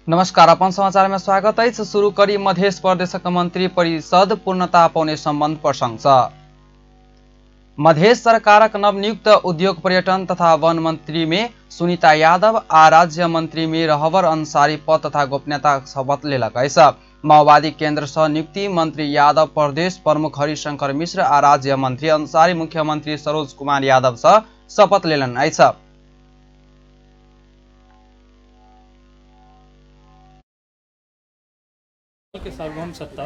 नमस्कार, अपन समाचार में स्वागत है। शुरू करी मध्य प्रदेश मंत्री परिषद पूर्णता पाउने सम्बन्ध प्रशंसा। मध्य सरकार नवनियुक्त उद्योग पर्यटन तथा वन मंत्री में सुनीता यादव आ राज्य मंत्री में रहवर अंसारी पद तथा गोपनीयता शपथ लेलक अछि। माओवादी केन्द्र सह नियुक्ति मंत्री यादव प्रदेश प्रमुख हरिशंकर मिश्र आ राज्य मंत्री अंसारी मुख्यमंत्री सरोज कुमार यादव सह शपथ लेलन अछि। के सार्वभौम सत्ता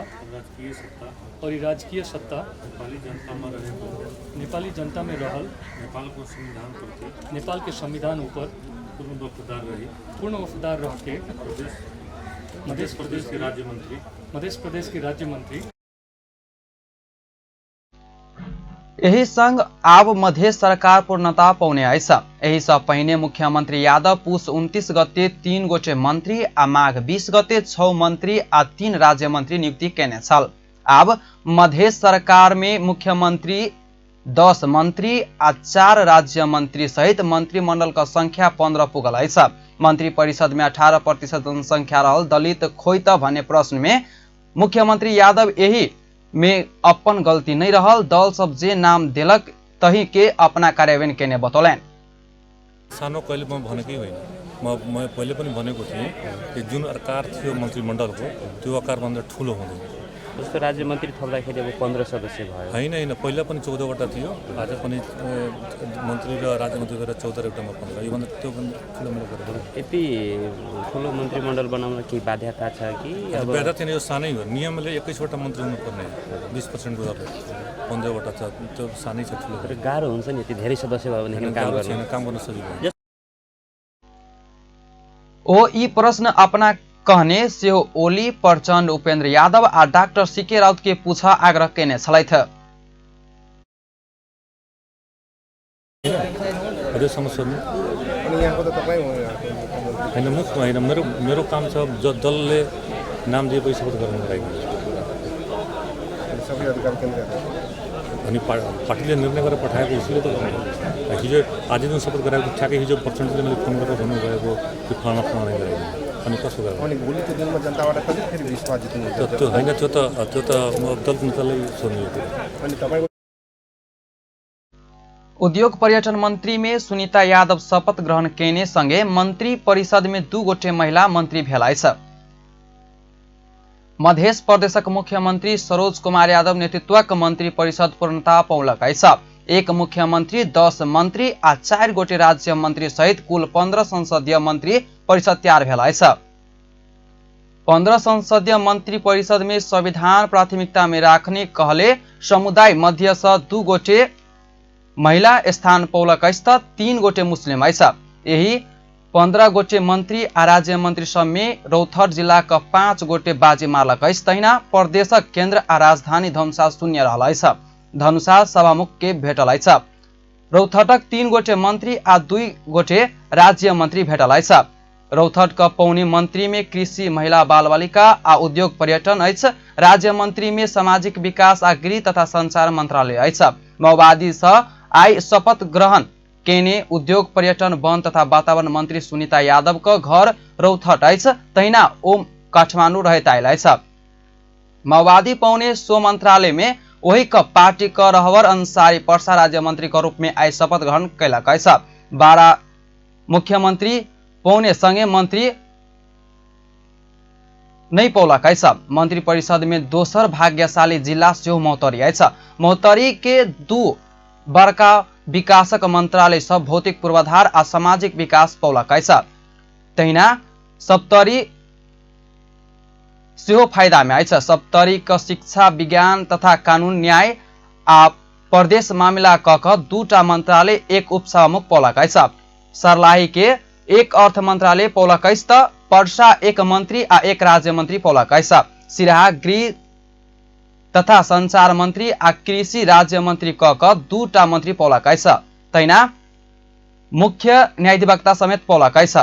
और राजकीय सत्ता नेपाली जनता में रहल नेपाल के संविधान ऊपर पूर्ण वफादार रह के मध्य प्रदेश के राज्य मंत्री यही संग आब मध्य सरकार पूर्णता पाउने अछि। यही सब पहिने मुख्यमंत्री यादव पुष 29 गते 3 गोटे मंत्री आ माघ 20 गते 6 मंत्री आ 3 राज्य मंत्री नियुक्ति केने छल। आब मध्य सरकार में मुख्यमंत्री 10 मंत्री आ 4 राज्य मंत्री सहित मंत्रिमंडल का संख्या 15 पुगल अछि। मंत्री परिषद में 18% जनसंख्या रहल दलित खोइत भन्ने प्रश्न में मुख्यमंत्री यादव यही में अपन गलती नहीं रहल, दल सब जे नाम देलक तही के अपना कार्यान्वयन केने बतौलन। सानो कहिले म भनेकै होइन, म पहिले पनि भनेको थिएँ कि जुन आकार थियो मन्त्रीमण्डलको त्यो आकारभन्दा ठुलो हुँदैन। जस्तो राज्य मन्त्री थप्दाखेरि अब 15 सदस्य भयो। होइन, पहिला पनि 14 वटा थियो, आज पनि मन्त्री र राज्य मन्त्री गरेर 14 वटामा 15। योभन्दा त्यो पनि ठुलो मेरो गरेर यति ठुलो मन्त्रीमण्डल बनाउन के बाध्यता छ कि अब बाध्यता थिएन। यो सानै हो, नियमले 21 वटा मन्त्री हुनुपर्ने, 20% गरेर 15 वटा छ, त्यो सानै छ। ठुलो गाह्रो हुन्छ नि, यति धेरै सदस्य भयो भने काम गर्न सजिलो। ओ यी प्रश्न अपना कहने से ओली प्रचंड उपेंद्र यादव आ डॉक्टर सीके राउत के पूछा आग्रह केने छलैथ। मेरो काम छ दलले नाम दिएपछि सपोर्ट गर्नु लागि अनि पार्टीले निर्णय गरेर पठाएको उसले त हिजो आज जुन सपोर्ट गराएको ठ्याक्कै हिजो पर्सेन्टले मैले फोन गरेर भन्नुभएको कि फलाना फलाना गराएको अनि कसो गर्नु अनि भोलिको दिनमा जनताबाट कति फेरि विश्वास जित्नु त्यो होइन, त्यो त दलको नेतालाई सोध्नु अनि तपाईको। उद्योग पर्यटन मंत्री में सुनीता यादव शपथ ग्रहण केने संगे मंत्री परिषद में 2 गोटे महिला मंत्री भेलाइ छ। मध्य प्रदेशक मुख्यमंत्री सरोज कुमार यादव नेतृत्वक मंत्री परिषद पूर्णता पौलक अछि। एक मुख्यमंत्री 10 मंत्री आ 4 गोटे राज्य मंत्री सहित कुल 15 संसदीय मंत्री परिषद तैयार भेलाइ छ। 15 संसदीय मंत्री परिषद में संविधान प्राथमिकता में राख्ने कहले समुदाय मध्य से 2 गोटे महिला स्थान पौलक अछि त 3 गोटे मुस्लिम अछि। यही 15 गोटे मंत्री आ राज्य मंत्री सब में रौतहट जिला का 5 गोटे बाजी मारलक अछि। तहिना प्रदेशक केन्द्र आ राजधानी धनुषा शून्य रहल अछि। धनुषा सभामुख के भेटल अछि। रौतहटक 3 गोटे मंत्री आ 2 गोटे राज्य मंत्री भेटल अछि। रौतहट का पौने मंत्री में कृषि महिला बाल बालिका आ उद्योग पर्यटन अछि। राज्य मंत्री में सामाजिक विकास आ गृह तथा संचार मंत्रालय अछि। माओवादी सह आई शपथ ग्रहण केने उद्योग पर्यटन वन तथा वातावरण मंत्री सुनीता यादव का घर रौतहट अछि। तहिना ओम काठमांडू रहत आयल अछि। माओवादी पौने सो मंत्रालय में वही का पार्टी का रहवर अंसारी पर्सा राज्य मंत्री का रूप में आई शपथ ग्रहण कैलक अछि। 12 मुख्यमंत्री पौने संगे मंत्री नहीं पौलक अछि। मंत्री परिषद में दोसर भाग्यशाली जिला से महोत्तरी अछि। महोत्तरी के 2 बड़का विकासक मंत्रालय सब भौतिक पूर्वाधार आ सामाजिक विकास पौलक अछि। तहिना सप्तरी सेहो फायदा में अछि। सप्तरी का शिक्षा विज्ञान तथा कानून न्याय आ प्रदेश मामला क 2टा मंत्रालय 1 उपसभामुख पौलक अछि। सर्लाही के 1 अर्थ मंत्रालय पौलक अछि त पर्सा 1 मंत्री आ 1 राज्य मंत्री पौलक अछि। सिराहा गृह तथा संचार मंत्री आ कृषि राज्य मंत्री क 2टा मंत्री पौलक अछि। तहिना मुख्य न्यायाधिवक्ता समेत पौलक अछि।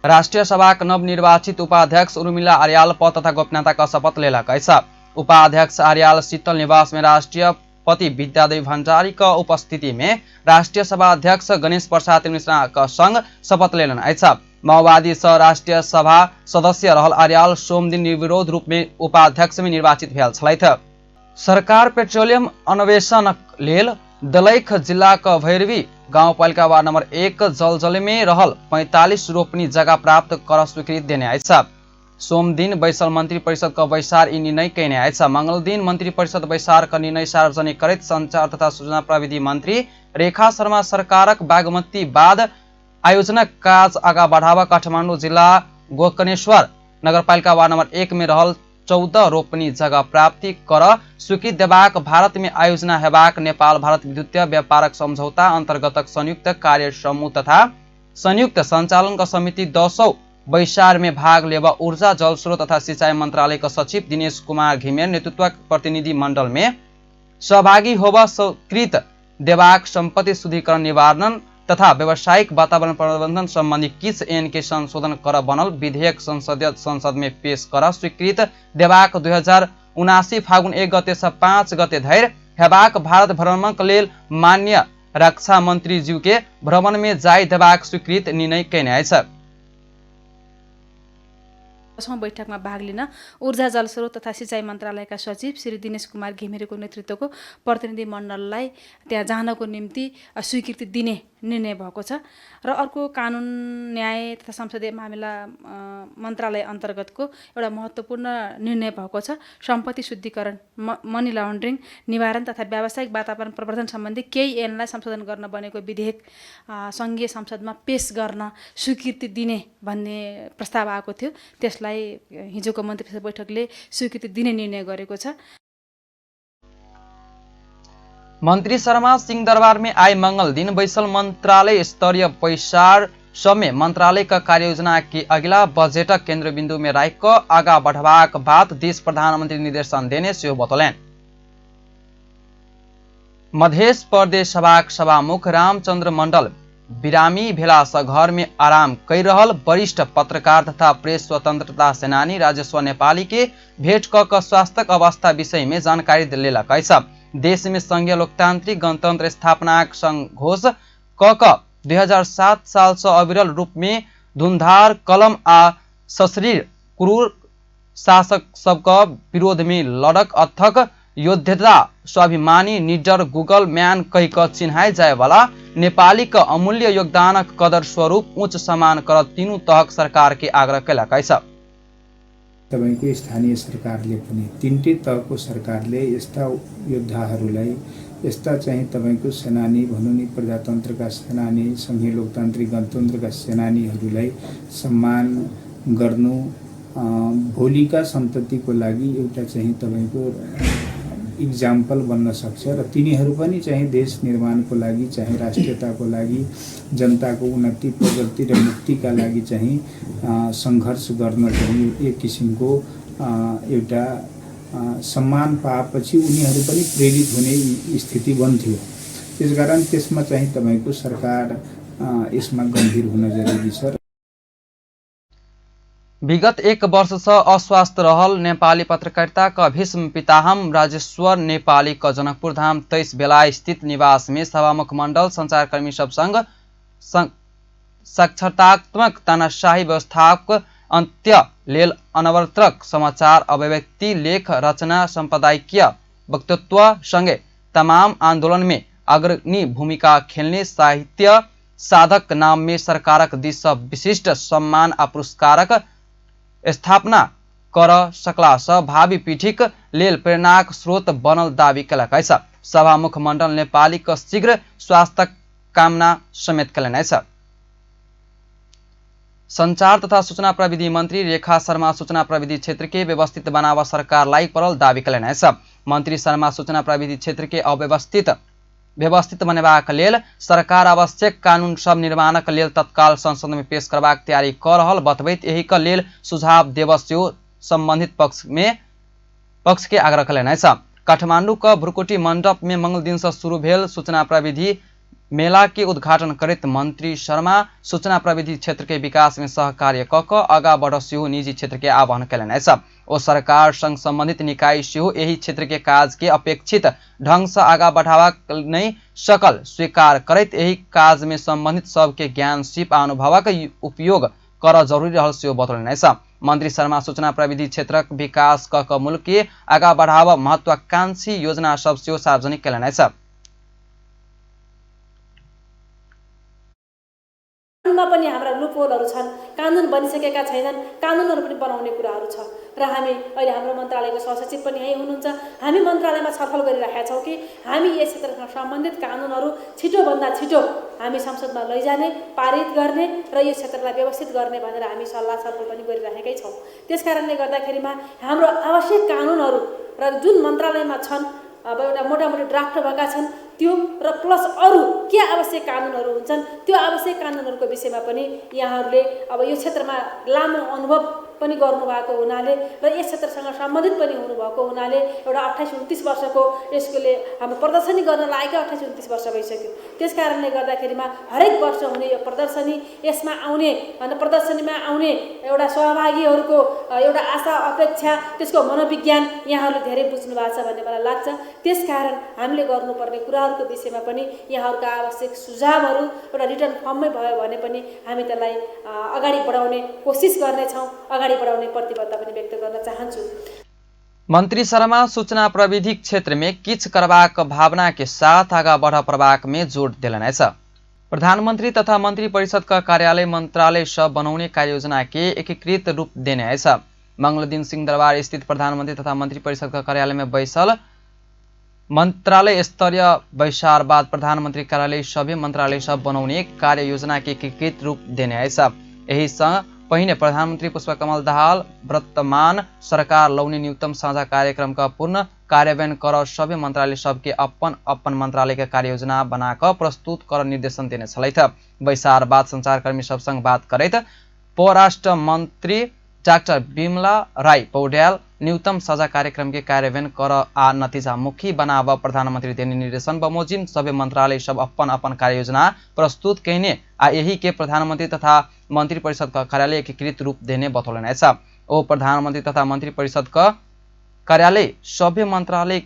राष्ट्रीय सभा नवनिर्वाचित उपाध्यक्ष उर्मिला आर्याल पद तथा गोपनीयता का शपथ लेलक अछि। उपाध्यक्ष आर्याल शीतल निवास में राष्ट्रपति विद्यादेवी भण्डारी का उपस्थिति में राष्ट्रीय सभा अध्यक्ष गणेश प्रसाद मिश्रा का संग शपथ लेलन अछि। माओवादी सह राष्ट्रिय सभा सदस्य रहल अर्याल सोम दिन निर्विरोध रूप में उपाध्यक्ष में निर्वाचित भेल छलथि। सरकार पेट्रोलियम अन्वेषण लेल दलैख जिला का भैरवी गाउँपालिका वार्ड नंबर 1 जलजले में रहल 45 रोपनी जगह प्राप्त कर स्वीकृति देने आएछ। सोम दिन बैसल मंत्री परिषद का बैसार यी निर्णय कैने आएछ। मंगल दिन मंत्री परिषद बैसार का निर्णय सार्वजनिक करैत संचार तथा सूचना प्रविधि मंत्री रेखा शर्मा सरकारक बागमती बाद आयोजना काज आगा बढ़ावा काठमाडौँ जिला गोकर्णेश्वर नगरपालिका वार्ड नंबर 1 में रहल 14 रोपनी जगह प्राप्ति कर स्वीकृति देबाक भारत में आयोजना हेबाक नेपाल भारत विद्युतीय व्यापारक सम्झौता अन्तर्गत संयुक्त कार्य समूह तथा संयुक्त संचालन का समिति 10औं बैसार में भाग लेवा ऊर्जा जलस्रोत तथा सिंचाई मंत्रालय का सचिव दिनेश कुमार घिमिरे नेतृत्व प्रतिनिधि मंडल में सहभागी होवा स्वीकृत देबाक सम्पत्ति शुद्धिकरण निवारण तथा व्यावसायिक वातावरण प्रबंधन संबंधी किस ऐन के संशोधन कर बनल विधेयक संसद में पेश कर स्वीकृत देबाक 2079 फागुन 1 गते से 5 गते धरि हेबाक भारत भ्रमणक लेल माननीय रक्षा मंत्री ज्यू के भ्रमण में जाय देबाक स्वीकृत निर्णय कैने आएछ। बैठकमा भाग लिन ऊर्जा जलस्रोत तथा सिंचाई मन्त्रालयका सचिव श्री दिनेश कुमार घिमिरेको नेतृत्वको प्रतिनिधि मण्डललाई त्यहाँ जानको निम्ति स्वीकृति दिने निर्णय भएको छ। र अर्को कानुन न्याय तथा संसदीय मामिला मन्त्रालय अन्तर्गतको एउटा महत्त्वपूर्ण निर्णय भएको छ। सम्पत्ति शुद्धिकरण मनी लन्ड्रिङ निवारण तथा व्यावसायिक वातावरण प्रवर्धन सम्बन्धी केही ऐनलाई संशोधन गर्न बनेको विधेयक संघीय संसदमा पेश गर्न स्वीकृति दिने भन्ने प्रस्ताव आएको थियो। त्यसलाई हिजोको मन्त्री परिषद बैठकले स्वीकृति दिने निर्णय गरेको छ। मंत्री शर्मा सिंहदरबार में आए मंगल दिन बैसल मंत्रालय स्तरीय बैसार समय मंत्रालय का कार्ययोजना के अगला बजेटक केंद्र बिंदु में राख आगा बढ़वाक बाद देश प्रधानमंत्री निर्देशन देने से बतौलन। मध्य प्रदेश सभाक सभामुख रामचंद्र मंडल बिरामी भेलास घर में आराम कर रहल वरिष्ठ पत्रकार तथा प्रेस स्वतंत्रता सेनानी राजेश्वर नेपाली के भेंट क स्वास्थ्य अवस्था विषय में जानकारी दिलेलक अछि। देश में संघीय लोकतांत्रिक गणतंत्र स्थापना संघोष क 2007 साल से अविरल रूप में धुंधार कलम आ सशरीर क्रूर शासक सबका विरोध में लड़क अथक योद्धता स्वाभिमानी निडर गूगल मैन कही क चिन्हाय जाए वाला नेपाली का अमूल्य योगदान कदर स्वरूप उच्च सम्मान कर तीनों तहक सरकार के आग्रह कैलक अछि। तपाईको स्थानीय सरकारले पनि तीनटै तहको सरकारले यस्ता योद्धाहरूलाई यस्ता चाहिँ तपाईको सेनानी भनौँ नि प्रजातन्त्रका सेनानी संघीय लोकतान्त्रिक गणतन्त्रका सेनानीहरूलाई सम्मान गर्नु भोलिका सन्ततिको लागि एउटा चाहिँ तपाईको इक्जाम्पल बन्न सक्छ र तिनीहरू पनि चाहिँ देश निर्माणको लागि चाहिँ राष्ट्रियताको लागि जनताको उन्नति प्रगति र मुक्तिका लागि चाहिँ संघर्ष गर्न चाहिँ एक किसिमको एउटा सम्मान पाएपछि उनीहरू पनि प्रेरित हुने स्थिति बन्थ्यो। त्यसकारण त्यसमा चाहिँ तपाईको सरकार यसमा गम्भीर हुन जरुरी छ। विगत एक वर्ष से अस्वस्थ रहल नेपाली पत्रकारिता का भीष्म पितामह राजेश्वर नेपाली का जनकपुर धाम 23 बेला स्थित निवास में सभामुख मंडल संचारकर्मी सब संघ साक्षरतात्मक तानाशाही व्यवस्थाक अंत्य लेल अनवरतक समाचार अभिव्यक्ति लेख रचना संपादकीय वक्तृत्व संगे तमाम आंदोलन में अग्रणी भूमिका खेलने साहित्य साधक नाम में सरकारक दिश विशिष्ट सम्मान आ पुरस्कारक स्थापना कर सकला स भावी पीढ़ीक लेल प्रेरणाक स्रोत बनल दावी कयलक अछि। सभामुख मंडल नेपाली का शीघ्र स्वास्थ्य कामना समेत कयलनि अछि। संचार तथा सूचना प्रविधि मंत्री रेखा शर्मा सूचना प्रविधि क्षेत्र के व्यवस्थित बनावा सरकारलाई परल दावी कयलनि अछि। मंत्री शर्मा सूचना प्रविधि क्षेत्र के व्यवस्थित बनेबाक लेल सरकार आवश्यक कानून सब निर्माणक लेल तत्काल संसद में पेश करबाक तैयारी कर रहल बतबैत एही के लेल सुझाव देव सेहो संबंधित पक्ष के आग्रह कयलनि अछि। काठमांडू का भ्रुकुटी मंडप में मंगल दिन से शुरू भेल सूचना प्रविधि मेला के उद्घाटन करैत मंत्री शर्मा सूचना प्रविधि क्षेत्र के विकास में सहकार्य क आगा बढ़ सेहो निजी क्षेत्र के आह्वान कयलनि अछि। ओ सरकार संग संबंधित निकाय सेहो एही क्षेत्र के काज के अपेक्षित ढंग से आगा बढ़ावा नहीं सकल स्वीकार करैत एही काज में संबंधित सबके ज्ञान सिप आ अनुभवक उपयोग कर जरुरी रहल सेहो बतौलनि छ। मन्त्री शर्मा सूचना प्रविधि क्षेत्रक विकास क मुल्की आगा बढ़ाव महत्वाकांक्षी योजना सब सेहो सार्वजनिक कयलनि छ। कानुनमा पनि हाम्रा लुपहोलहरू छन्, कानुन बनिसकेका छैनन्, कानुनहरू पनि बनाउने कुराहरू छ र हामी अहिले हाम्रो मन्त्रालयको सहसचिव पनि यही हुनुहुन्छ। हामी मन्त्रालयमा छलफल गरिरहेका छौँ कि हामी यस क्षेत्रसँग सम्बन्धित कानुनहरू छिटोभन्दा छिटो हामी संसदमा लैजाने, पारित गर्ने र यो क्षेत्रलाई व्यवस्थित गर्ने भनेर हामी सल्लाह छलफल पनि गरिरहेकै छौँ। त्यसकारणले गर्दाखेरिमा हाम्रो आवश्यक कानुनहरू र जुन मन्त्रालयमा छन्, अब एउटा मोटामोटी ड्राफ्ट भएका छन् त्यो र प्लस अरू के आवश्यक कानुनहरू हुन्छन् त्यो आवश्यक कानुनहरूको विषयमा पनि यहाँहरूले अब यो क्षेत्रमा लामो अनुभव पनि गर्नुभएको हुनाले र यस क्षेत्रसँग सम्बन्धित पनि हुनुभएको हुनाले एउटा 28-29 वर्षको यसकोले हाम्रो प्रदर्शनी गर्न लागेको 28-29 वर्ष भइसक्यो। त्यसकारणले गर्दाखेरिमा हरेक वर्ष हुने यो प्रदर्शनी, यसमा आउने प्रदर्शनीमा आउने एउटा सहभागीहरूको एउटा आशा अपेक्षा, त्यसको मनोविज्ञान यहाँहरूले धेरै बुझ्नु भएको छ भन्ने मलाई लाग्छ। त्यसकारण हामीले गर्नुपर्ने कुराहरूको विषयमा पनि यहाँहरूका आवश्यक सुझावहरू एउटा रिटर्न फर्ममै भयो भने पनि हामी त्यसलाई अगाडि बढाउने कोसिस गर्नेछौँ, अगाडि बढाउने प्रतिबद्धता पनि व्यक्त गर्न चाहन्छु। मंत्री शर्मा सूचना प्रविधि क्षेत्र में किच करबाक भावना के साथ आगा बढ़ प्रवाक में जोड़ दिलने छ। प्रधानमंत्री तथा मंत्री परिषद का कार्यालय मंत्रालय सब बनाउने कार्ययोजना के एकीकृत रूप देने है। मंगल दिन सिंहदरबार स्थित प्रधानमंत्री तथा मंत्री परिषद का कार्यालय में बैसल मंत्रालय स्तरीय बैसार बाद प्रधानमंत्री कार्यालय सभी मंत्रालय सब बनाउने कार्ययोजना के एकीकृत रूप देने है। यही संग पहिने प्रधानमंत्री पुष्पकमल दाहाल वर्तमान सरकार लौने न्यूनतम साझा कार्यक्रम का पूर्ण कार्यान्वयन कर सभी मंत्रालय सबके अपन अपन मंत्रालय के कार्ययोजना बनाकर प्रस्तुत कर निर्देशन देने छलैथ। बैसार बाद संचारकर्मी सब संग बात करैत परराष्ट्र मंत्री डाक्टर बिमला राई पौड्याल न्यूनतम साझा कार्यक्रम के कार्यान्वयन कर आ नतीजा मुखी बनाव प्रधानमंत्री देने निर्देशन बमोजिम सभी मंत्रालय सब अपन अपन कार्ययोजना प्रस्तुत कैने आ यही के प्रधानमंत्री तथा मंत्री परिषद का कार्यालय एकीकृत रूप देने बतौलन छ। ओ प्रधानमंत्री तथा मंत्री परिषद का कार्यालय सभी मंत्रालय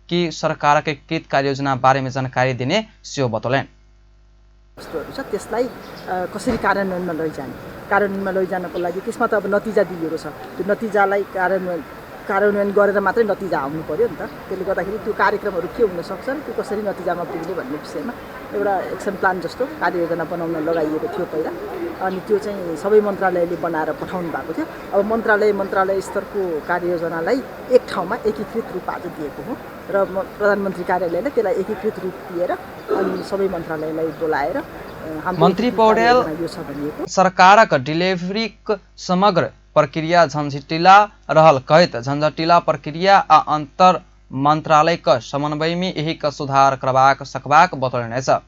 की सरकार के एकीकृत कार्ययोजना बारे में जानकारी दिने सेहो बतौलन। त्यसलाई कसरी कार्यान्वयनमा लैजानको लागि त्यसमा त अब नतिजा दिएको छ। त्यो नतिजालाई कार्यान्वयन गरेर मात्रै नतिजा आउनु पर्यो नि त। त्यसले गर्दाखेरि त्यो कार्यक्रमहरू के हुन सक्छ र त्यो कसरी नतिजामा पुग्ने भन्ने विषयमा एउटा एक्सन प्लान जस्तो कार्ययोजना बनाउन लगाइएको थियो पहिला। अनि त्यो चाहिँ सबै मन्त्रालयले बनाएर पठाउनु भएको थियो। अब मन्त्रालय स्तरको कार्ययोजनालाई एक ठाउँमा एकीकृत रूप आज दिएको हो र प्रधानमन्त्री कार्यालयले त्यसलाई एकीकृत रूप दिएर अनि सबै मन्त्रालयलाई बोलाएर मंत्री पौडेल सरकारक डिलीवरी समग्र प्रक्रिया झंझटिला रहल कहत झंझटिला प्रक्रिया आ अंतर मंत्रालय का समन्वय में यही का सुधार करवाक सकबाक बतौलन छ।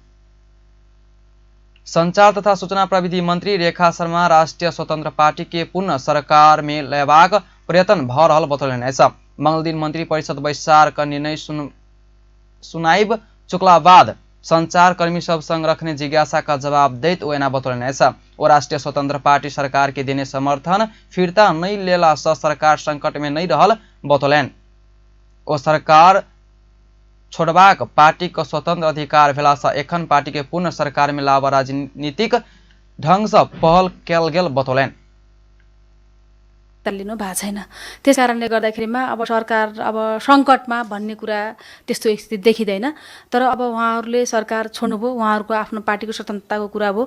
संचार तथा सूचना प्रविधि मंत्री रेखा शर्मा राष्ट्रीय स्वतंत्र पार्टी के पुनः सरकार में लेवाक प्रयत्न भ रहल बतौलन छ। मंगल दिन मंत्री परिषद बैसार का निर्णय सुनाइब चुकला बाद संचार कर्मी सब संग रखने जिज्ञासा का जवाब दैत ओना बतौलन छ। वो राष्ट्रीय स्वतंत्र पार्टी सरकार के देने समर्थन फिरता नहीं लेला स सरकार संकट में नहीं रहल बतौलन। ओ सरकार छोड़बाक पार्टी का स्वतंत्र अधिकार भेला स एखन पार्टी के पूर्ण सरकार में लाभ राजनीतिक ढंग से पहल कैल गेल बतौलन। लिनु भएको छैन। त्यस कारणले गर्दाखेरिमा अब सरकार अब सङ्कटमा भन्ने कुरा त्यस्तो स्थिति देखिँदैन। तर अब उहाँहरूले सरकार छोड्नुभयो, उहाँहरूको आफ्नो पार्टीको स्वतन्त्रताको कुरा भयो।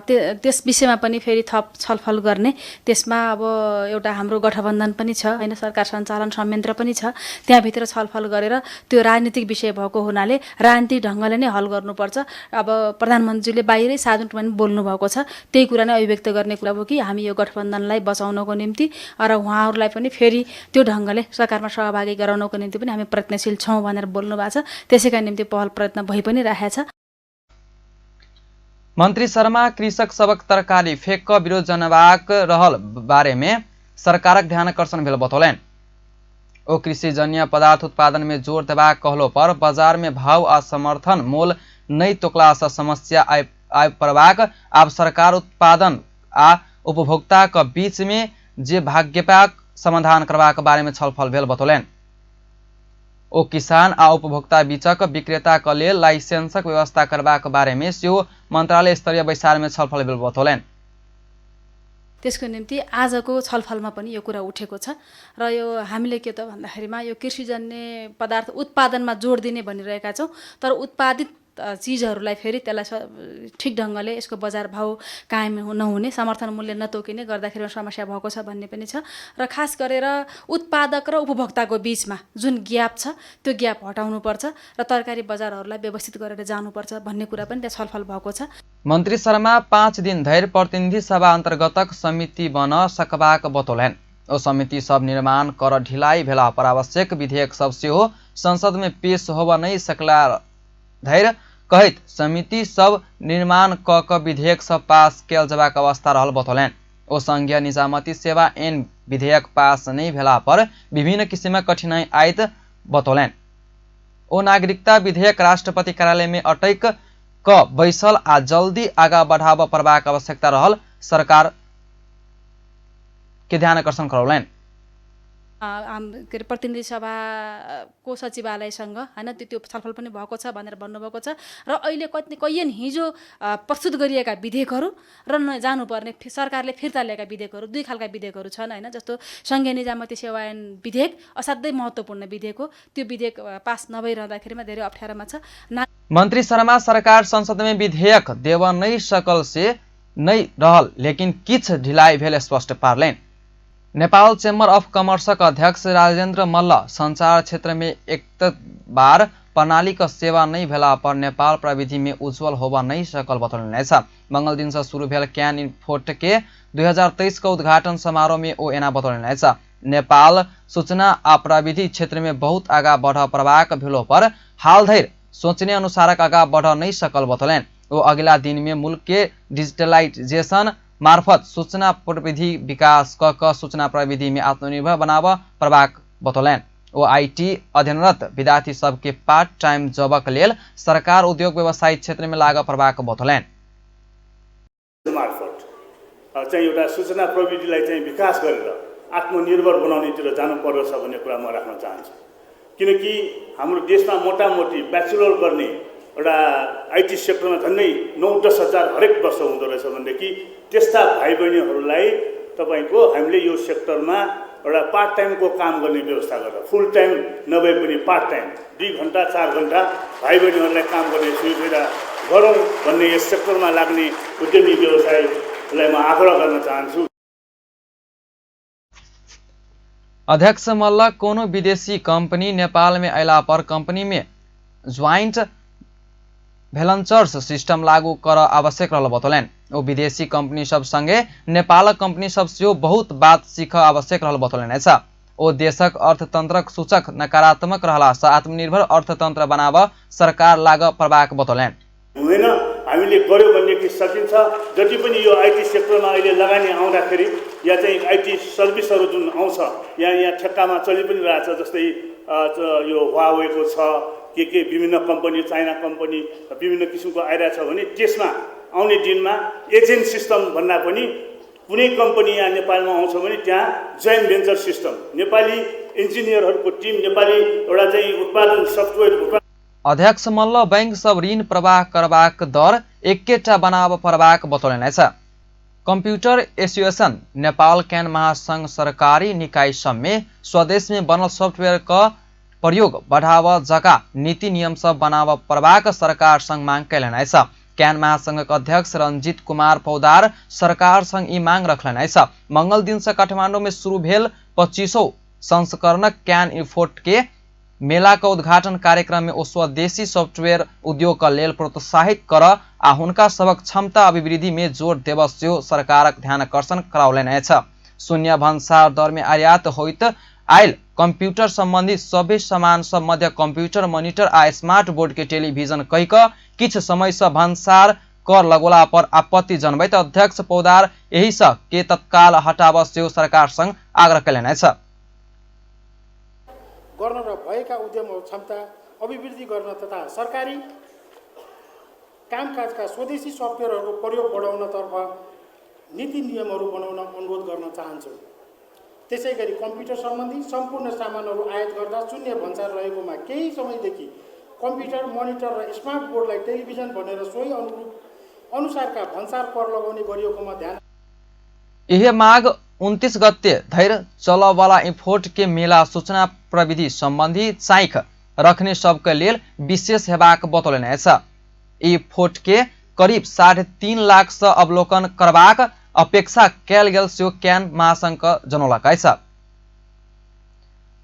त्यस विषयमा पनि फेरि थप छलफल गर्ने, त्यसमा अब एउटा हाम्रो गठबन्धन पनि छ होइन, सरकार सञ्चालन संयन्त्र पनि छ। त्यहाँभित्र छलफल गरेर त्यो राजनीतिक विषय भएको हुनाले राजनीतिक ढङ्गले नै हल गर्नुपर्छ। अब प्रधानमन्त्रीले बाहिरै सार्वजनिक पनि बोल्नु भएको छ, त्यही कुरा नै अभिव्यक्त गर्ने कुरा हो कि हामी यो गठबन्धनलाई बचाउनको निम्ति र उहाँहरूलाई पनि फेरि त्यो ढङ्गले सरकारमा सहभागी गराउनको निम्ति पनि हामी प्रयत्नशील छौँ भनेर बोल्नु भएको छ। त्यसैका निम्ति पहल प्रयत्न भइ पनि रहेको छ। मंत्री शर्मा कृषक सबक तरकारी फेक विरोध जनवाक रहल बारे में सरकारक ध्यान आकर्षण भेल बतौलन। ओ कृषिजन्य पदार्थ उत्पादन में जोर देबाक कहलो पर बाजार में भाव आ समर्थन मोल नहीं तोकला से समस्या आय पड़बाक आब सरकार उत्पादन आ उपभोक्ता के बीच में जे भाग्यपाक समाधान करबाक बारे में छलफल भेल बतौलन। ओ किसान आ उपभोक्ता बीचक विक्रेता के लेल लाइसेंसक व्यवस्था करबाक बारे में सेहो मंत्रालय स्तरीय बैसार में छलफल भेल बतौलन। त्यसको निम्ति आजको छलफलमा पनि यो कुरा उठेको छ र यो हामीले के त भन्दाखेरिमा यो कृषिजन्य पदार्थ उत्पादनमा जोड दिने भनिरहेका छौँ, तर उत्पादित चिजहरूलाई फेरि त्यसलाई ठिक ढङ्गले यसको बजार भाउ कायम नहुने, समर्थन मूल्य नतोकिने गर्दाखेरि समस्या भएको छ भन्ने पनि छ। र खास गरेर उत्पादक र उपभोक्ताको बिचमा जुन ग्याप छ त्यो ग्याप हटाउनुपर्छ र तरकारी बजारहरूलाई व्यवस्थित गरेर जानुपर्छ भन्ने कुरा पनि त्यहाँ छलफल भएको छ। मन्त्री शर्मा 5 दिन धैर्य प्रतिनिधि सभा अन्तर्गतक समिति बन सकबाक बतौलेन। ओ समिति सब निर्माण कर ढिलाई भेला पर आवश्यक विधेयक सब सेहो संसद में पेश होब नहीं सकला धैर्य कहित समिति सब निर्माण क विधेयक सब पास कैल जबाक अवस्था रहल बतौलेन। ओ संघीय निजामती सेवा ऐन विधेयक पास नहीं भेला पर विभिन्न किसिमक कठिनाई आयत बतौलेन। ओ नागरिकता विधेयक राष्ट्रपति कार्यालय में अटैक क बैसल आ जल्दी आगा बढ़ाव प्रवाक आवश्यकता रहल सरकार के ध्यान आकर्षण करौलेन। के अरे प्रतिनिधि सभाको सचिवालयसँग होइन त्यो छलफल पनि भएको छ भनेर भन्नुभएको छ। र अहिले कैयन हिजो प्रस्तुत गरिएका विधेयकहरू र जानुपर्ने सरकारले फिर्ता ल्याएका विधेयकहरू दुई खालका विधेयकहरू छन् होइन। जस्तो सङ्घीय निजामती सेवा ऐन विधेयक असाध्यै महत्त्वपूर्ण विधेयक हो, त्यो विधेयक पास नभइरहँदाखेरिमा धेरै अप्ठ्यारोमा छ। मन्त्री शर्मा सरकार संसद में विधेयक देव नहीं सकल से नहीं रहल लेकिन किछ ढिलाई भेल स्पष्ट पार्लेन। नेपाल चेम्बर अफ कमर्सका अध्यक्ष राजेन्द्र मल्ल संचार क्षेत्र में एक बार प्रणाली का सेवा नहीं भेला पर नेपाल प्रविधि में उज्जवल होबा नहीं सकल बतौलने छ। मंगल दिन से शुरू भेल क्यान इन्फोट के 2023 का उद्घाटन समारोह में ओ एना बतौलने छ। नेपाल सूचना आ प्रविधि क्षेत्र में बहुत आगा बढ़ प्रवाक भेलो पर हाल धैर सोचने अनुसार आगा बढ़ नहीं सकल बतौलेन। वो अगला दिन में मुल्क के डिजिटलाइजेशन मार्फत सूचना प्रविधि विकास क सूचना प्रविधि में आत्मनिर्भर बनाव प्रवाक बतौलेन। वो आईटी अध्ययनरत विद्यार्थी सबके पार्ट टाइम जॉबक लेल सरकार उद्योग व्यवसाय क्षेत्र में लाग प्रवाक बतौलेन। मार्फत चाहिँ एउटा सूचना प्रविधिलाई चाहिँ विकास गरेर आत्मनिर्भर बनाउनेतिर जानुपर्छ भन्ने कुरा म राख्न चाहन्छु। किनकि हाम्रो देशमा मोटामोटी ब्याचलर गर्ने एउटा आईटी सेक्टरमा झन्डै 9-10 हजार हरेक वर्ष हुँदो रहेछ भनेदेखि त्यस्ता भाइ बहिनीहरूलाई तपाईको हामीले यो सेक्टरमा एउटा पार्ट टाइमको काम गर्ने व्यवस्था गरेर फुल टाइम नभए पनि पार्ट टाइम 2 घण्टा 4 घण्टा भाइ बहिनीहरूलाई काम गर्ने सुविधा गरौँ भन्ने यस सेक्टरमा लाग्ने उद्यमी व्यवसायलाई म आग्रह गर्न चाहन्छु। अध्यक्ष मल्ल कोनो विदेशी कंपनी नेपाल में अयला पर कंपनी में ज्वाइंट भेलंचर्स सिस्टम लागू कर आवश्यक रहल बतौलेन। वो विदेशी कंपनी सब संगे नेपाल कंपनी सब से बहुत बात सीख आवश्यक रहल बतौलेन छ। ओ देशक अर्थतंत्रक सूचक नकारात्मक रहला से आत्मनिर्भर अर्थतंत्र बनाव सरकार लाग प्रवाक बतौलेन। हुँदैन हामीले गर्यो भन्ने कि सकिन्छ। जति पनि यो आईटी सेक्टरमा अहिले लगानी आउँदाखेरि या चाहिँ आईटी सर्भिसहरू जुन आउँछ यहाँ ठेक्कामा चलि पनि रहेछ। जस्तै यो हुवावेको छ के विभिन्न कम्पनी चाइना कम्पनी विभिन्न किसिमको आइरहेछ भने त्यसमा आउने दिनमा एजेन्ट सिस्टम भन्दा पनि कुनै कम्पनी यहाँ नेपालमा आउँछ भने त्यहाँ जोइन्ट भेन्चर सिस्टम नेपाली इन्जिनियरहरूको टिम नेपाली एउटा चाहिँ उत्पादन सफ्टवेयर। अध्यक्ष मल्ल बैंक सब ऋण प्रवाह करबाक दर एकेटा बनाव प्रवाक बतौलेन छ। कंप्यूटर एसोसिएशन नेपाल कैन महासंघ सरकारी निकाय सब में स्वदेश में बनल सॉफ्टवेयर का प्रयोग बढ़ाव जका नीति नियम सब बनाव प्रवाक सरकार संग मांग कैलन छ। कैन महासंघ अध्यक्ष रंजीत कुमार पौदार सरकार संग ई मांग रखलन छ। मंगल दिन से काठमांडू में शुरू भेल 25औं संस्करण कैन इन्फोट के मेला का उद्घाटन कार्यक्रम में स्वदेशी सॉफ्टवेयर उद्योग का लेल प्रोत्साहित कर आ हुनका सबक क्षमता अभिवृद्धि में जोर देव से सरकारक ध्यान आकर्षण कराउलेन छ। शून्य भन्सार दर में आयात होइत आयल कंप्यूटर संबंधी सभी सामान सब मध्य कंप्यूटर मॉनिटर आ स्मार्ट बोर्ड के टेलीविजन कहिक किछ समय से भन्सार कर लगोला पर आपत्ति जनबैत अध्यक्ष पौदार यही स के तत्काल हटाव से सरकार संग आग्रह कैलेन छ। गर्न र भएका उद्यम क्षमता अभिवृद्धि गर्न तथा सरकारी कामकाजका स्वदेशी सफ्टवेयरहरूको प्रयोग बढाउनतर्फ नीति नियमहरू बनाउन अनुरोध गर्न चाहन्छु। त्यसैगरी कम्प्युटर सम्बन्धी सम्पूर्ण सामानहरू आयात गर्दा शून्य भन्सार रहेकोमा केही समयदेखि कम्प्युटर मोनिटर र स्मार्ट बोर्डलाई टेलिभिजन भनेर सोही अनुसारका भन्सार कर लगाउने गरिएकोमा ध्यान। यह माघ 29 गते धैर चलवाला इफोट के मेला सूचना प्रविधि संबंधी चाइख रखने सबके लेल विशेष हेबाक बतौलनि अछि। ई फोट के करीब 3.5 लाख से अवलोकन करबाक अपेक्षा कयल गेल सेहो क्यान महासंघ जनौलक अछि।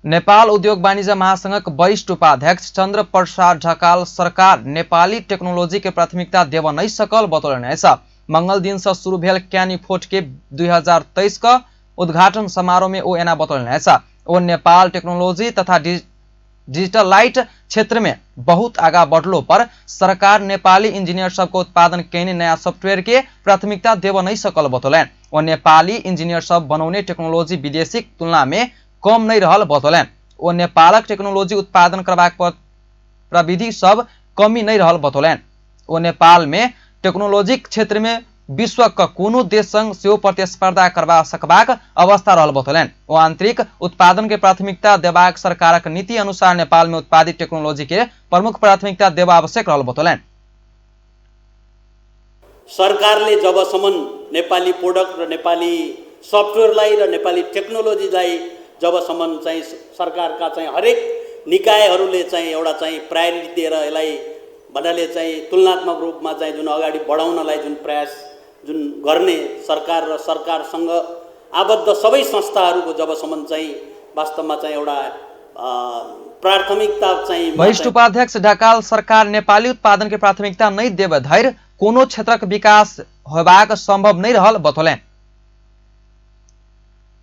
नेपाल उद्योग वाणिज्य महासंघक वरिष्ठ उपाध्यक्ष चन्द्र प्रसाद ढकाल सरकार नेपाली टेक्नोलॉजी के प्राथमिकता देव नहीं सकल बतौलनि अछि। मंगल दिन से शुरू भेल क्यान फोट के 2023 का उद्घाटन समारोह में ओ एना बतौलनि अछि। ओ नेपाल टेक्नोलॉजी तथा डिजिटल लाइट क्षेत्र में बहुत आगा बढ़लो पर सरकार नेपाली इंजीनियर सबको उत्पादन कैने नया सॉफ्टवेयर के प्राथमिकता देव नहीं सकल बतौलनि। ओ नेपाली इंजीनियर सब बनौने टेक्नोलॉजी विदेशी तुलना में कम नहीं रहल बतौलनि। ओ नेपालक टेक्नोलॉजी उत्पादन करबाक प्रविधि सब कमी नहीं रहल बतौलनि। ओ नेपाल में टेक्नोलॉजी क्षेत्र में विश्व का कोनो देश संग सेहो प्रतिस्पर्धा करबा सकबाक अवस्था रहल बतौलनि। ओ आंतरिक उत्पादन के प्राथमिकता देबाक सरकारक नीति अनुसार नेपाल में उत्पादित टेक्नोलॉजी के प्रमुख प्राथमिकता देवा आवश्यक रहल बतौलनि। सरकारले जबसम्म नेपाली प्रोडक्ट र नेपाली सफ्टवेयरलाई र नेपाली टेक्नोलोजीलाई जबसम्म चाहिँ सरकारका चाहिँ हरेक निकायहरूले चाहिँ एउटा चाहिँ प्रायोरिटी दिएर यसलाई भन्नाले चाहिँ तुलनात्मक रूपमा चाहिँ जुन अगाडि बढाउनलाई जुन प्रयास जुन गर्ने सरकार र सरकारसँग आबद्ध सबै संस्थाहरूको जबसम्म चाहिँ वास्तवमा चाहिँ एउटा प्राथमिकता चाहिँ वरिष्ठ उपाध्यक्ष ढकाल सरकार नेपाली उत्पादन के प्राथमिकता नहीं देव धैर कोनो क्षेत्रक विकास होबाक संभव नहीं रहल बतौलनि।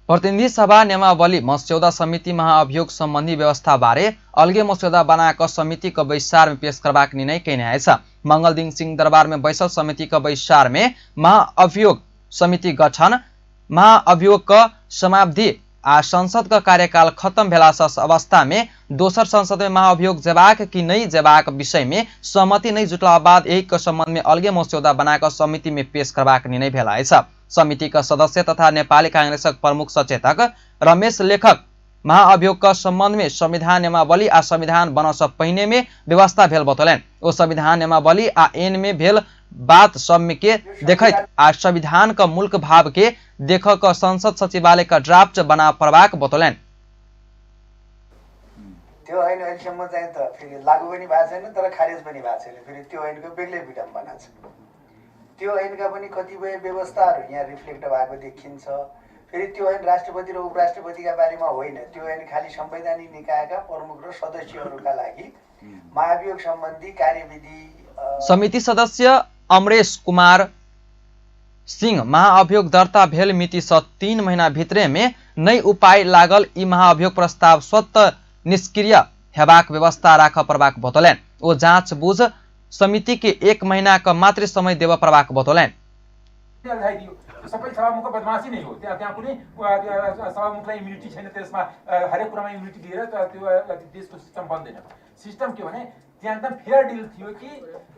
प्रतिनिधि सभा नियमावली मस्यौदा समिति महाअभियोग संबंधी व्यवस्था बारे अलगे मस्यौदा बनाकर समिति का बैसार में पेश करबाक निर्णय कैने आएछ। मंगल दिन सिंह दरबार में बैसल समिति का बैसार में महाअभियोग समिति गठन, महाअभियोग का समाप्ति आ संसद का कार्यकाल खत्म भेला अवस्था में दोसर संसद में महाअभियोग जेबाक कि नहीं जेबाक विषय में सहमति नहीं जुटला बाद यही के संबंध में अलगे मस्यौदा बनाकर समिति में पेश करबाक निर्णय भेला अछि। समिति का सदस्य तथा नेपाली कांग्रेसक प्रमुख सचेतक रमेश लेखक महाअभियोग का संबंध में संविधान नियमावली आ संविधान बन से पहिने में व्यवस्था भेल बतौलनि। ओ संविधान नियमावली आ एन में भेल बात सब के देखैत आ संविधान का मुल्क भाव के देख क संसद सचिवालय का ड्राफ्ट बना पड़बाक बतौलनि। त्यो ऐन अहिलेसम्म चाहिँ त फेरि लागू पनि भएको छैन तर खारेज पनि भएको छैन। फेरि त्यो ऐनको बेग्लै विडम्बना छ। त्यो ऐनका पनि कतिपय व्यवस्थाहरू यहाँ रिफ्लेक्ट भएको देखिन्छ। फेरि त्यो ऐन राष्ट्रपति र उपराष्ट्रपतिका बारेमा होइन, त्यो ऐन खाली संवैधानिक निकायका प्रमुख र सदस्यहरूका लागि महाभियोग सम्बन्धी कार्यविधि। समिति सदस्य अमरेश कुमार सिंह महाअभियोग दर्ता भेल मिति से 3 महीना भित्रे में नई उपाय लागल ई महाअभियोग प्रस्ताव स्वतः निष्क्रिय हेबाक व्यवस्था राख पड़बाक बतौलनि। ओ जांच बुझ समिति के 1 महीना का मात्र समय देव पड़बाक बतौलनि। सबै सभामुखको बदमासी नै हो। त्यहाँ कुनै सभामुखलाई इम्युनिटी छैन, त्यसमा हरेक कुरामा इम्युनिटी दिएर त्यो देशको सिस्टम बन्दैन। सिस्टम के भने त्यहाँ एकदम फेयर डिल थियो कि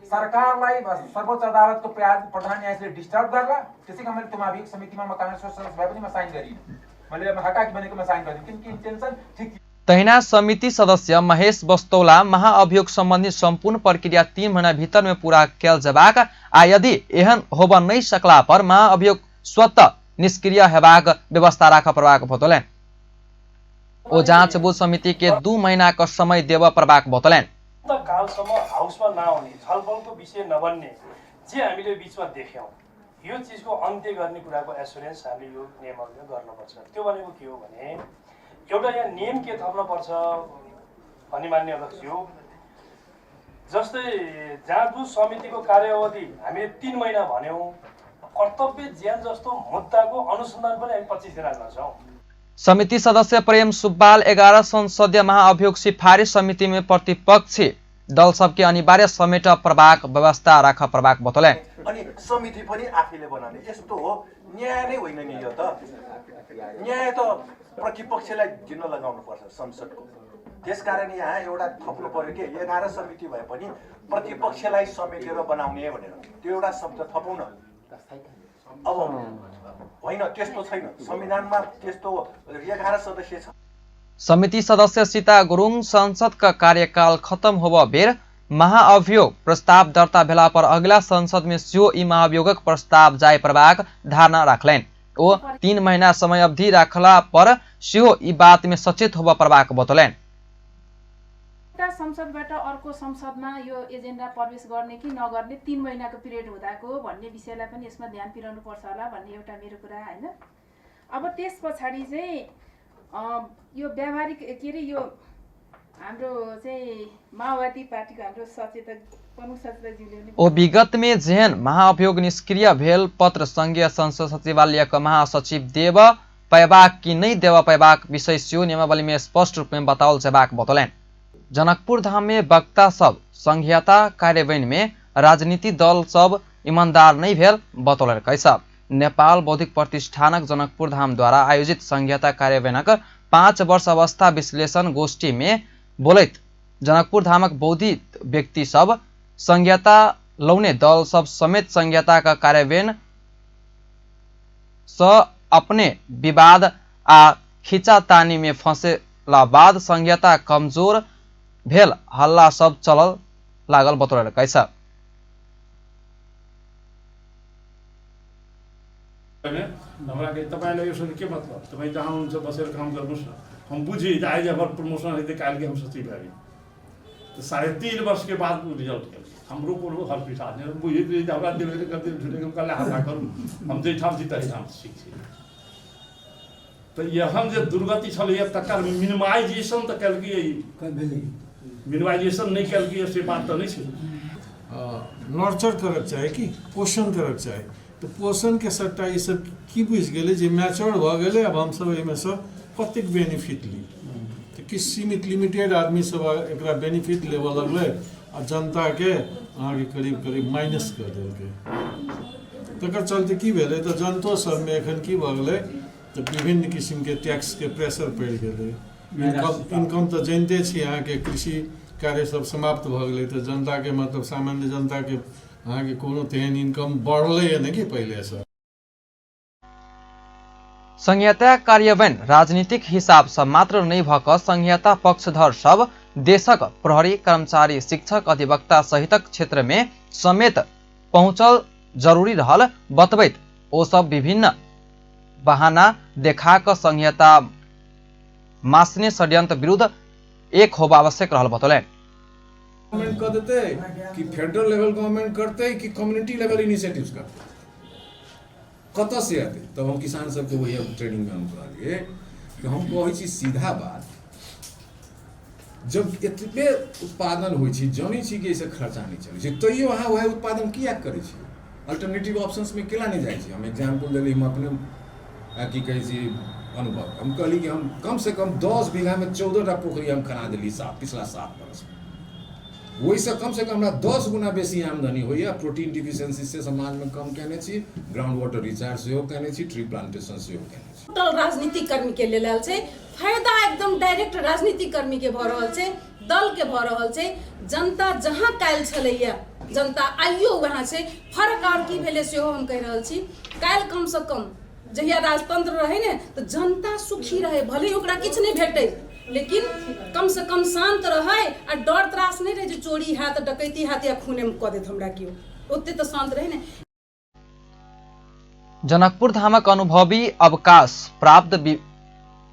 सरकारलाई सर्वोच्च अदालतको प्रधान न्यायाधीशले डिस्टर्ब गर्ला। त्यसैका मैले त्यो महाभियोग समितिमा म कांग्रेसको सदस्य भए पनि म साइन गरिनँ। मैले हकाकी बनेको म साइन गरिदिएँ किनकि इन्टेन्सन ठिक थियो। तहिना समिति सदस्य महेश बस्तौला महाअभियोग संबंधी संपूर्ण प्रक्रिया 3 महीना भीतर में पूरा कयल जेबाक आ यदि एहन होब नहीं सकला पर महाअभियोग स्वतः निष्क्रिय हेबाक व्यवस्था राख पड़बाक बतौलनि। ओ जांच बुझ समिति के 2 महीना का समय देव पड़बाक बतौलनि। कालसम्म हाउसमा नआउने छलफलको विषय नबन्ने जे हामीले बीचमा देख्यौं, यो चीजको अन्त्य गर्ने कुराको एस्युरेन्स हामीले यो नियमहरूले गर्नुपर्छ। त्यो भनेको के हो भने एउटा यहाँ नियम के थप्नुपर्छ भन्ने मान्य अध्यक्षज्यू, जस्तै जाँचबुझ समितिको कार्यावधि हामीले 3 महिना भन्यौं, कर्तव्य ज्यान जस्तो मुद्दाको अनुसन्धान पनि हामी 25 दिन गर्छौं। समिति सदस्य प्रेम सुब्बाल 11 संसदीय महाअभियोग सिफारिश समिति में प्रतिपक्षी दल सबके अनिवार्य समेट प्रभाग व्यवस्था राख प्रभाग बतौलनि। अनि समिति पनि आफैले बनाउने यस्तो हो, न्याय नै होइन नि यो त। न्याय त प्रतिपक्षलाई दिन लगाउनु पर्छ संसदको। त्यसकारण यहाँ एउटा थप्नु पर्यो कि 11 समिति भए पनि प्रतिपक्षलाई समेटेर बनाउने भनेर त्यो एउटा शब्द थपौँ न। अब होइन, त्यस्तो छैन संविधानमा, त्यस्तो 11 सदस्य छ। समिति सदस्य सीता गुरुङ संसद का कार्यकाल खत्म होब बेर महाअभियोग प्रस्ताव दर्ता भेला पर अगला संसद में सियो ई महाअभियोगक प्रस्ताव जाय प्रभाग धारणा राखलनि। ओ 3 महीना समय अवधि राखला पर सेहो यी बात में सचेत होबा प्रभाक बतौलन। संसदबाट अर्को संसदमा यो एजेन्डा प्रवेश गर्ने कि नगर्ने 3 महिनाको पिरियड हुँदाको भन्ने विषयलाई पनि यसमा ध्यान दिइरहनु पर्छ होला भन्ने एउटा मेरो कुरा हैन। अब त्यस पछाडि चाहिँ यो व्यावहारिक के रे यो हाम्रो चाहिँ माओवादी पार्टीको हाम्रो सचेतक प्रमुख सचेतकज्यूले ओ विगत में जेहन महाअभियोग निष्क्रिय भेल पत्र संघीय संसद सचिवालयका महासचिव देव पैबाक कि नहीं देव पैबाक विषय सेहो नियमावली में स्पष्ट रूप में बताओल जेबाक बतौलन। जनकपुर धाम में वक्ता सब संघीयता कार्यान्वयन में राजनीति दल सब ईमानदार नहीं भेल बतौलन। कैसा नेपाल बौद्धिक प्रतिष्ठानक जनकपुर धाम द्वारा आयोजित संघीयता कार्यान्वयनक 5 वर्ष अवस्था विश्लेषण गोष्ठी में बोलैत जनकपुर धामक बौद्धिक व्यक्ति सब संघीयता लौने दल सब समेत संघीयता का कार्यान्वयन स अपने विवाद आ खिंचातानी में फंसेला बाद संघीयता कमजोर भेल हल्ला सब चलल लागल बतौल। कैसा हमरा के तपाईलाई यो के मतलब तपाई जहाँ हुनुहुन्छ बसेर काम गर्नुस् न। हम बुझे आज अगर प्रमोशन है तो काल के हम सचिव भए तो 3.5 वर्ष के बाद रिजल्ट के हमरो को हर पिछा ने बुझे तो हमरा देवे करते झुटे के कल हाथा करू हम जे ठाम छी तही ठाम सीख छी। तो ये हम जे दुर्गति छले तकर मिनिमाइजेशन त कल के मिनिमाइजेशन नहीं कल के से बात तो नहीं छै। नर्चर करक चाहे कि पोषण करक चाहे तो पोषण के सट्टा ये सब की बुझ गए जे मैच्योर भ गए अब हम सब एमे से कतेक बेनिफिट ली तो किस सीमित लिमिटेड आदमी सब एकरा बेनिफिट लेवल लगले आ जनता के आगे करीब करीब माइनस कर देलके। तकर चलते की भेले तो जनतो सब में एखन की भ गए तो विभिन्न किस्म के टैक्स के प्रेशर पड़ गए। इनकम तो जानते छी यहाँ के कृषि कार्य सब समाप्त भ गए तो जनता के मतलब सामान्य जनता के अहाँ के कोनो तेहन इनकम बढ़ले नहीं कि पहले से। संघीयता कार्यान्वयन राजनीतिक हिसाब से मात्र नहीं भक संघीयता पक्षधर सब देशक प्रहरी कर्मचारी शिक्षक अधिवक्ता सहितक क्षेत्र में समेत पहुँचल जरूरी रहल बतबैत ओ सब विभिन्न बहाना देखाक संघीयता मास्ने षड्यंत्र विरुद्ध एक होबा आवश्यक रहल बतौलन। गवर्नमेंट कर देते कि फेडरल लेवल गवर्नमेंट करते कि कम्युनिटी लेवल इनिशिएटिव्स करते कत से आते तब हम किसान सबके वही ट्रेनिंग में हम कहलिए कि हम कहे सीधा बात जब एतबे उत्पादन हो जानी छी कि ऐसे खर्चा नहीं चले तैयो अहाँ वह उत्पादन किया करे अल्टरनेटिव ऑप्शंस में केला नहीं जाए। हम एग्जाम्पल दिल्ली हम अपने की कहे अनुभव हम कहली कि हम कम से कम 10 बीघा में 14टा पोखरी हम खना दिल्ली पिछला 7 वर्ष में वही से कम 10 गुना बेसी आमदनी हो या प्रोटीन डिफिशिएंसी से समाज में कम कहने छी ग्राउंड वाटर रिचार्ज से कहने छी ट्री प्लांटेशन से कहने छी। टोटल राजनीतिक कर्मी के लेल छै फायदा एकदम डायरेक्ट राजनीतिक कर्मी के भ रहल छै दल के भ रहल छै। जनता जहां काल छलैया जनता आइयो वहां छै फर्क और की भेले से हम कह रहल छी। काल कम से कम जहिया राजतंत्र रहे ने तो जनता सुखी रहे भले ओकरा किछ नहीं भेटे लेकिन कम से कम शांत रहे आ डर त्रास नहीं रहे जो चोरी हाथ डकैती हाथ या खूने में क देत हमरा कियो ओते तो शांत रहे ने। जनकपुर धामक अनुभवी अवकाश प्राप्त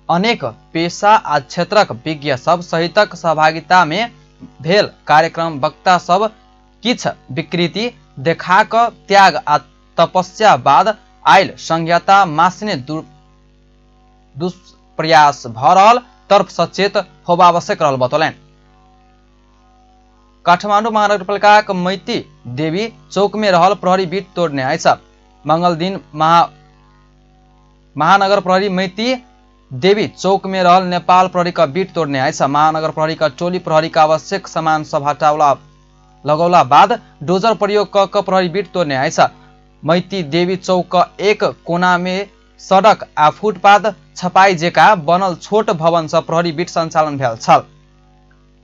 अनेक पेशा आ क्षेत्रक विज्ञ सब सहितक सहभागिता में भेल कार्यक्रम वक्ता सब किछ विकृति देखाक त्याग आ तपस्या बाद आयल संघीयता मास्ने दुष्प्रयास भ रहल तरफ सचेत होबा आवश्यक रहल बतौलन। काठमाडौँ महानगरपालिका मैती देवी चौक में रहल प्रहरी बीट तोड़ने आइसा मंगल दिन महानगर प्रहरी मैती देवी चौक में रहल नेपाल प्रहरी का बीट तोड़ने आइसा महानगर प्रहरी का टोली प्रहरी का आवश्यक सामान सब हटावला लगौला बाद डोजर प्रयोग क प्रहरी बीट तोड़ने आइसा मैती देवी चौक एक कोना में सड़क आ फुटपाथ छपाई जेका बनल छोट भवन से प्रहरी बीट संचालन भेल छल।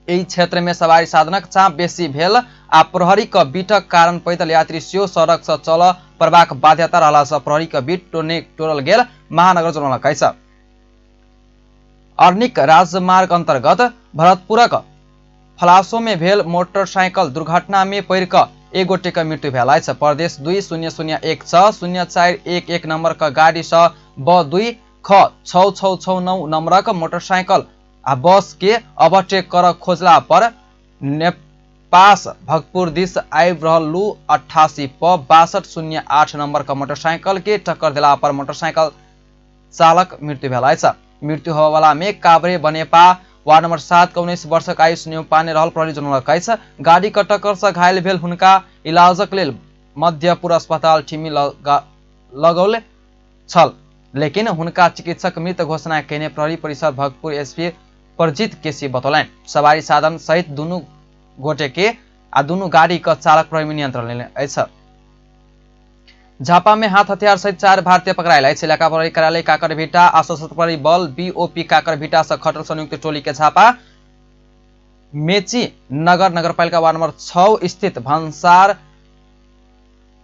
एहि क्षेत्र में सवारी साधनक चाप बेसी भेल आ प्रहरी क बीटक कारण पैदल यात्री सेहो सड़क से चल प्रवाहक बाध्यता रहला से प्रहरी क बीट तोड़ल गेल महानगर जनौलक। कैसा अर्निक राजमार्ग अंतर्गत भरतपुरक फलासो में भेल मोटरसाइकिल दुर्घटना में पैर क एक गोटेको मृत्यु भेलाइ छ। प्रदेश 2001604111 नम्बरका गाडी स ब2 ख 6669 नम्बरका मोटरसाइकल आ बस के ओभरटेक कर खोजला पर नेपास भक्तपुर दिस आइब रहलु 88 प 6208 नम्बरका मोटरसाइकल के टक्कर दिला पर मोटरसाइकल चालक मृत्यु भेलाइ छ। मृत्यु होवाला में काभ्रे बनेपा वार्ड नंबर 7 का 19 वर्षक आयुष न्यूपाने रहल प्रहरी जनौलकै छ। गाड़ी का टक्कर से घायल भेल हुनका इलाजक लेल मध्यपुर अस्पताल ठिमी लगौले छल, लेकिन हुनका चिकित्सक मृत घोषणा केने प्रहरी परिसर भक्तपुर एसपी प्रजित केसी बतौलन। सवारी साधन सहित दुनु गोटे के आ दुनु गाड़ी का चालक प्रहरी नियंत्रण लेने अछि। झापा में हाथ हथियार सहित 4 भारतीय पकड़ायल। इलाका प्रहरी कार्यालय काकरभिटा आ सशस्त्र प्रहरी बल बीओपी काकरभिटा से खटल संयुक्त टोली के झापा मेची नगरपालिका वार्ड नंबर 6 स्थित भन्सार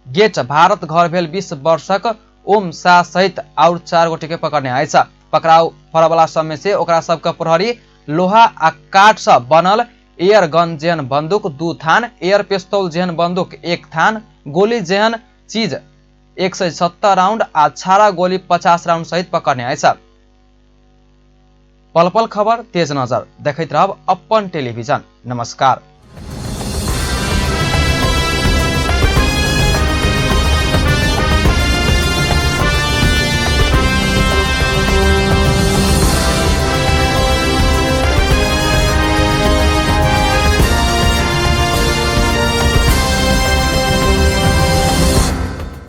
गेट भारत घर भेल 20 वर्षक ओम शाह सहित और 4 गोटे के पकड़ने आएछ। पकड़ाउ परवाला समय से ओकरा सबका प्रहरी लोहा आ काठ से बनल एयर गन जेहन बंदूक 2 थान, एयर पिस्तौल जेहन बंदूक 1 थान, गोली जेहन चीज 170 राउंड आ छारा गोली 50 राउंड सहित पकड़ने आएछ। पल पल खबर तेज नजर देखैत रहब अपन टेलिभिजन। नमस्कार।